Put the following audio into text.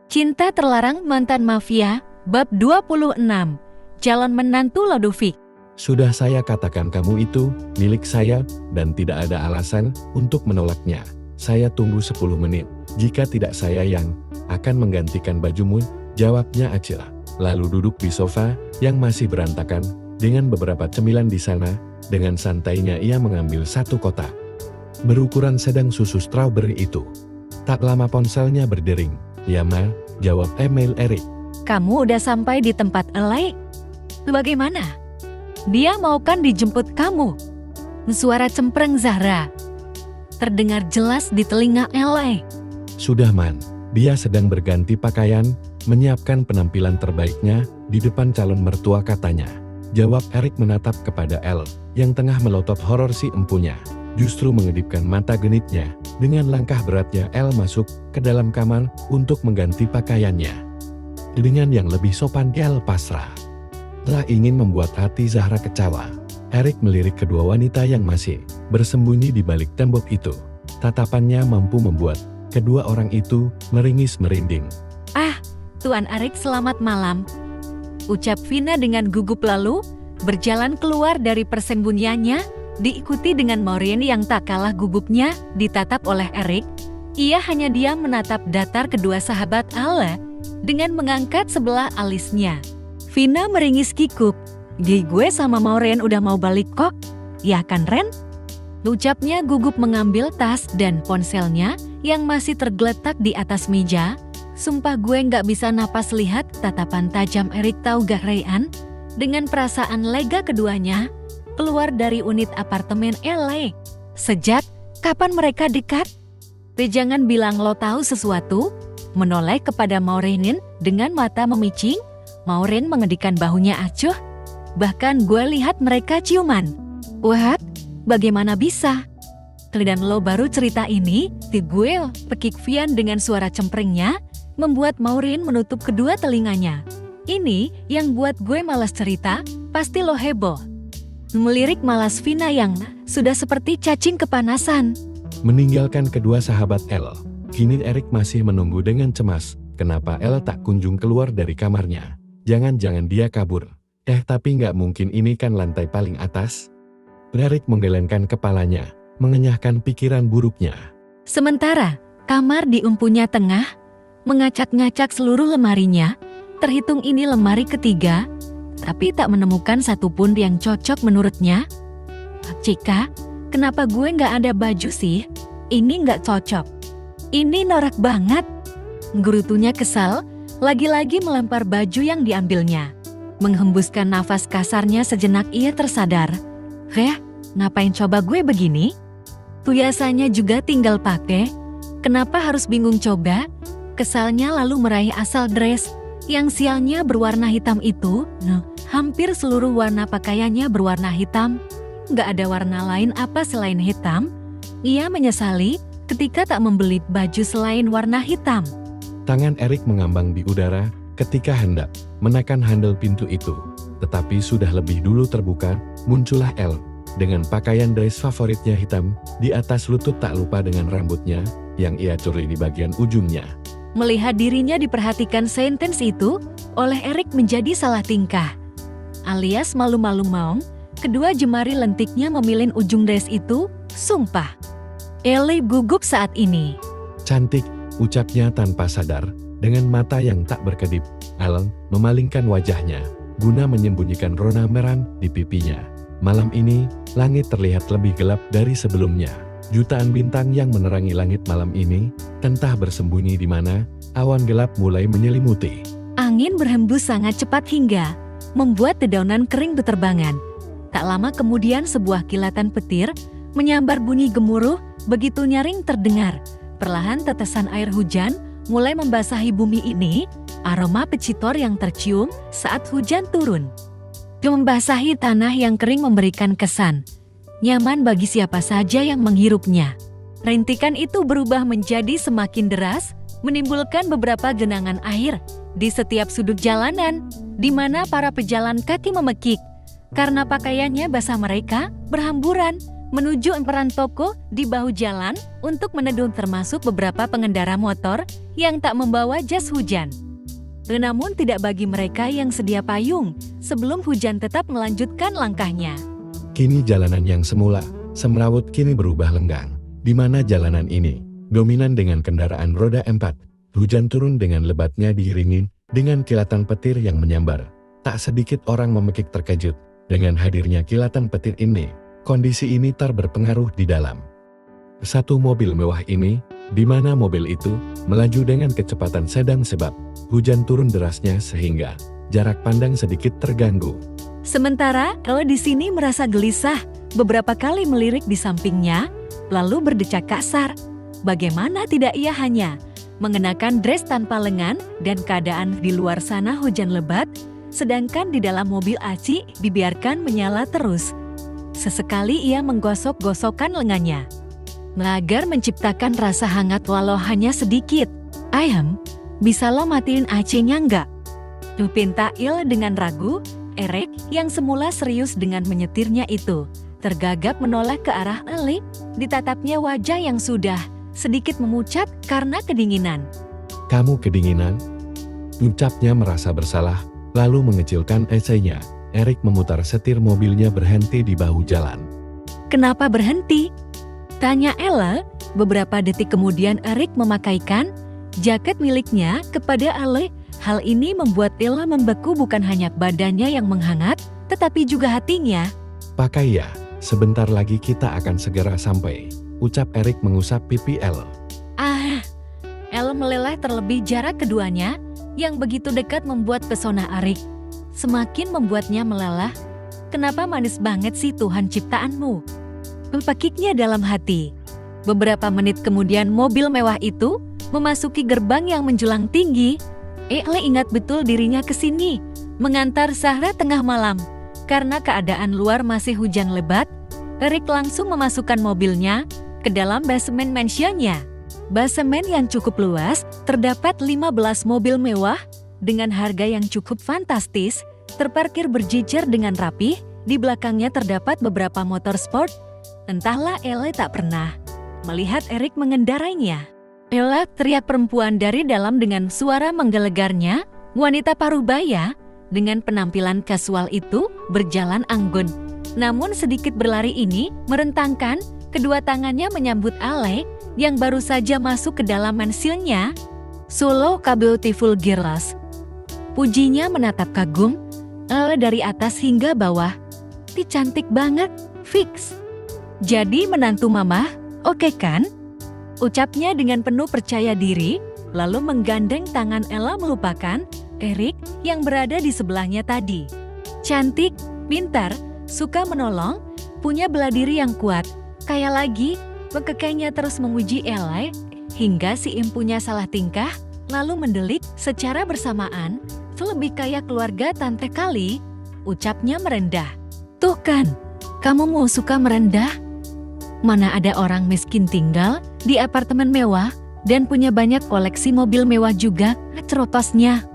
Cinta Terlarang Mantan Mafia, Bab 26, Calon Menantu Lodovic. Sudah saya katakan kamu itu milik saya dan tidak ada alasan untuk menolaknya. Saya tunggu 10 menit. Jika tidak saya yang akan menggantikan bajumu, jawabnya Acil. Lalu duduk di sofa yang masih berantakan dengan beberapa cemilan di sana. Dengan santainya ia mengambil satu kotak berukuran sedang susu strawberry itu. Tak lama ponselnya berdering. "Ya Ma," jawab email Erik. Kamu udah sampai di tempat Elay? Bagaimana? Dia mau kan dijemput kamu? Suara cempreng Zahra terdengar jelas di telinga Elay. Sudah Man, dia sedang berganti pakaian, menyiapkan penampilan terbaiknya di depan calon mertua katanya. Jawab Erik menatap kepada El, yang tengah melotot horor si empunya. Justru mengedipkan mata genitnya. Dengan langkah beratnya El masuk ke dalam kamar untuk mengganti pakaiannya. Dengan yang lebih sopan El pasrah. Telah ingin membuat hati Zahra kecewa. Erik melirik kedua wanita yang masih bersembunyi di balik tembok itu. Tatapannya mampu membuat kedua orang itu meringis merinding. "Ah, Tuan Erik, selamat malam," ucap Vina dengan gugup lalu berjalan keluar dari persembunyiannya. Diikuti dengan Maureen yang tak kalah gugupnya ditatap oleh Erik. Ia hanya diam menatap datar kedua sahabat Allah dengan mengangkat sebelah alisnya. Vina meringis kikuk. Gue sama Maureen udah mau balik kok. Ya kan Ren? Ucapnya gugup mengambil tas dan ponselnya yang masih tergeletak di atas meja. Sumpah gue nggak bisa napas lihat tatapan tajam Erik, tahu gak Ryan? Dengan perasaan lega keduanya keluar dari unit apartemen LA. Sejak kapan mereka dekat? Jangan bilang lo tahu sesuatu. Menoleh kepada Maureen dengan mata memicing. Maureen mengedikan bahunya acuh. Bahkan gue lihat mereka ciuman. What? Bagaimana bisa? Dan lo baru cerita ini? Di gue, pekik Vian dengan suara cemprengnya membuat Maureen menutup kedua telinganya. Ini yang buat gue malas cerita, pasti lo heboh. Melirik malas Vina yang sudah seperti cacing kepanasan. Meninggalkan kedua sahabat El, kini Erik masih menunggu dengan cemas. Kenapa El tak kunjung keluar dari kamarnya? Jangan-jangan dia kabur. Tapi nggak mungkin, ini kan lantai paling atas. Erik menggelengkan kepalanya, mengenyahkan pikiran buruknya. Sementara, kamar di empunya tengah, mengacak-ngacak seluruh lemarinya. Terhitung ini lemari ketiga, tapi tak menemukan satupun yang cocok menurutnya. "Cika, kenapa gue nggak ada baju sih? Ini nggak cocok. Ini norak banget." Gerutunya kesal, lagi-lagi melempar baju yang diambilnya. Menghembuskan nafas kasarnya sejenak ia tersadar. Ngapain coba gue begini? Biasanya juga tinggal pakai. Kenapa harus bingung coba? Kesalnya lalu meraih asal dress yang sialnya berwarna hitam itu. Hampir seluruh warna pakaiannya berwarna hitam. Gak ada warna lain apa selain hitam. Ia menyesali ketika tak membeli baju selain warna hitam. Tangan Erik mengambang di udara ketika hendak menekan handle pintu itu. Tetapi sudah lebih dulu terbuka, muncullah El. Dengan pakaian dress favoritnya hitam, di atas lutut tak lupa dengan rambutnya yang ia curi di bagian ujungnya. Melihat dirinya diperhatikan sentence itu, oleh Erik menjadi salah tingkah. Alias malu-malu maung, kedua jemari lentiknya memilih ujung dress itu, sumpah. Ellie gugup saat ini. "Cantik," ucapnya tanpa sadar, dengan mata yang tak berkedip. Alan memalingkan wajahnya, guna menyembunyikan rona merah di pipinya. Malam ini, langit terlihat lebih gelap dari sebelumnya. Jutaan bintang yang menerangi langit malam ini, entah bersembunyi di mana, awan gelap mulai menyelimuti. Angin berhembus sangat cepat hingga membuat dedaunan kering beterbangan. Tak lama kemudian sebuah kilatan petir menyambar, bunyi gemuruh begitu nyaring terdengar. Perlahan tetesan air hujan mulai membasahi bumi ini, aroma pecitor yang tercium saat hujan turun. Membasahi tanah yang kering memberikan kesan nyaman bagi siapa saja yang menghirupnya. Rintikan itu berubah menjadi semakin deras, menimbulkan beberapa genangan air di setiap sudut jalanan, di mana para pejalan kaki memekik. Karena pakaiannya basah mereka berhamburan menuju emperan toko di bahu jalan untuk meneduh, termasuk beberapa pengendara motor yang tak membawa jas hujan. Namun tidak bagi mereka yang sedia payung, sebelum hujan tetap melanjutkan langkahnya. Kini jalanan yang semula semrawut kini berubah lenggang, di mana jalanan ini dominan dengan kendaraan roda 4. Hujan turun dengan lebatnya diiringi dengan kilatan petir yang menyambar. Tak sedikit orang memekik terkejut dengan hadirnya kilatan petir ini. Kondisi ini tak berpengaruh di dalam satu mobil mewah ini, di mana mobil itu melaju dengan kecepatan sedang sebab hujan turun derasnya sehingga jarak pandang sedikit terganggu. Sementara El di sini merasa gelisah, beberapa kali melirik di sampingnya, lalu berdecak kasar. Bagaimana tidak ia hanya mengenakan dress tanpa lengan dan keadaan di luar sana hujan lebat, sedangkan di dalam mobil Aci dibiarkan menyala terus. Sesekali ia menggosok-gosokkan lengannya, agar menciptakan rasa hangat walau hanya sedikit. Ayam, bisa lo matiin AC-nya nggak? Pinta Il dengan ragu. Eric yang semula serius dengan menyetirnya itu tergagap menoleh ke arah Eli. Ditatapnya wajah yang sudah sedikit memucat karena kedinginan. Kamu kedinginan? Ucapnya merasa bersalah, lalu mengecilkan AC-nya. Eric memutar setir mobilnya berhenti di bahu jalan. Kenapa berhenti? Tanya Ella. Beberapa detik kemudian Eric memakaikan jaket miliknya kepada Ale. Hal ini membuat Ella membeku, bukan hanya badannya yang menghangat, tetapi juga hatinya. Pakai ya, sebentar lagi kita akan segera sampai, ucap Eric mengusap pipi Elle. Elle meleleh, terlebih jarak keduanya yang begitu dekat membuat pesona Eric semakin membuatnya meleleh. Kenapa manis banget sih Tuhan ciptaanmu? Pakiknya dalam hati. Beberapa menit kemudian mobil mewah itu memasuki gerbang yang menjulang tinggi. Elle ingat betul dirinya kesini mengantar Zahra tengah malam. Karena keadaan luar masih hujan lebat, Eric langsung memasukkan mobilnya ke dalam basemen mansionnya. Basemen yang cukup luas, terdapat 15 mobil mewah dengan harga yang cukup fantastis, terparkir berjejer dengan rapih. Di belakangnya terdapat beberapa motor sport. Entahlah, Elle tak pernah melihat Eric mengendarainya. Ella, teriak perempuan dari dalam dengan suara menggelegarnya. Wanita parubaya dengan penampilan kasual itu berjalan anggun. Namun sedikit berlari ini merentangkan kedua tangannya menyambut Ale yang baru saja masuk ke dalam mansionnya. "So beautiful girls." Pujinya menatap kagum Ale dari atas hingga bawah. "Cantik banget, fix. Jadi menantu mama, oke kan?" Ucapnya dengan penuh percaya diri, lalu menggandeng tangan Ella melupakan Eric yang berada di sebelahnya tadi. Cantik, pintar, suka menolong, punya bela diri yang kuat. Kayak lagi, bekekainya terus memuji Ella hingga si impunya salah tingkah, lalu mendelik secara bersamaan. "Lebih kayak keluarga tante kali," ucapnya merendah. "Tuh kan, kamu mau suka merendah? Mana ada orang miskin tinggal di apartemen mewah dan punya banyak koleksi mobil mewah juga," cerotosnya.